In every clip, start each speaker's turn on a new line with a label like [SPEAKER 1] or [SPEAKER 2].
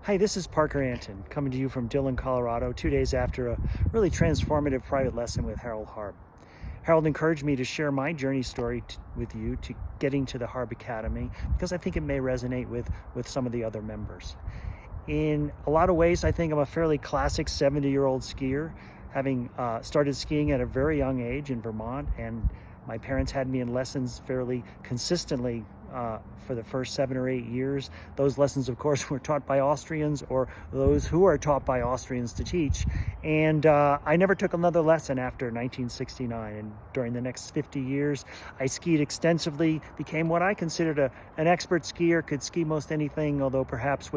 [SPEAKER 1] Hi, this is Parker Antin, coming to you from Dillon, Colorado, 2 days after a really transformative private lesson with Harold Harb. Harold encouraged me to share my journey story with you to getting to the Harb Academy because I think it may resonate with some of the other members. In a lot of ways, I think I'm a fairly classic 70-year-old skier, having started skiing at a very young age in Vermont, and my parents had me in lessons fairly consistently for the first 7 or 8 years. Those lessons, of course, were taught by Austrians or those who are taught by Austrians to teach. And I never took another lesson after 1969. And during the next 50 years, I skied extensively, became what I considered an expert skier, could ski most anything, although perhaps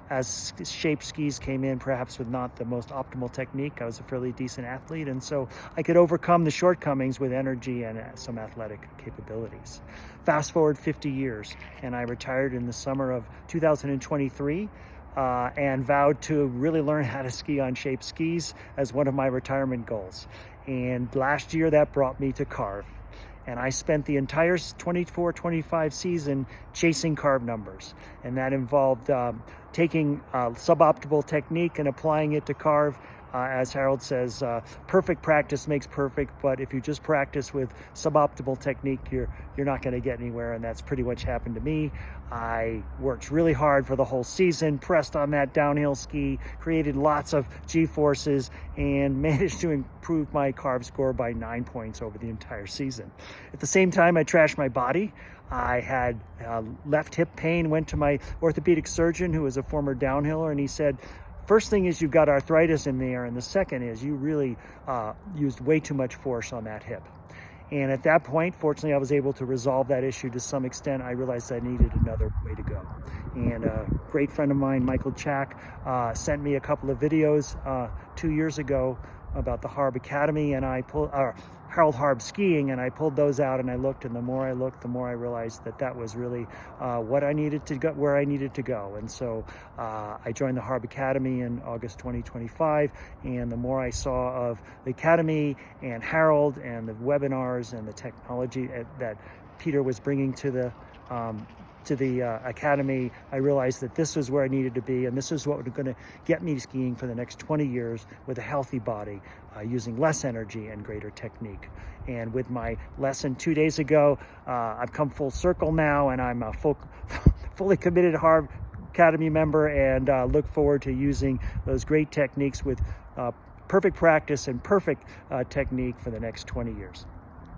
[SPEAKER 1] as shape skis came in, perhaps with not the most optimal technique. I was a fairly decent athlete, and so I could overcome the shortcomings with energy and some athletic capabilities. Fast forward 50 years, and I retired in the summer of 2023 and vowed to really learn how to ski on shape skis as one of my retirement goals. And last year that brought me to carve. And I spent the entire 24-25 season chasing carve numbers. And that involved taking suboptimal technique and applying it to carve. As Harold says, perfect practice makes perfect, but if you just practice with suboptimal technique, you're not going to get anywhere, and that's pretty much happened to me. I worked really hard for the whole season, pressed on that downhill ski, created lots of G-forces, and managed to improve my carve score by 9 points over the entire season. At the same time, I trashed my body. I had left hip pain, went to my orthopedic surgeon, who was a former downhiller, and he said, first thing is you've got arthritis in there, and the second is you really used way too much force on that hip. And at that point, fortunately, I was able to resolve that issue to some extent. I realized I needed another way to go. And a great friend of mine, Michael Chack, sent me a couple of videos 2 years ago about the Harb Academy, and Harold Harb Skiing, and I pulled those out and I looked, and the more I looked, the more I realized that was really what I needed to go, where I needed to go. And so I joined the Harb Academy in August 2025, and the more I saw of the Academy and Harold and the webinars and the technology that Peter was bringing to the Academy, I realized that this was where I needed to be, and this is what was going to get me skiing for the next 20 years with a healthy body, using less energy and greater technique. And with my lesson 2 days ago, I've come full circle now, and I'm a fully committed Harb Academy member, and look forward to using those great techniques with perfect practice and perfect technique for the next 20 years.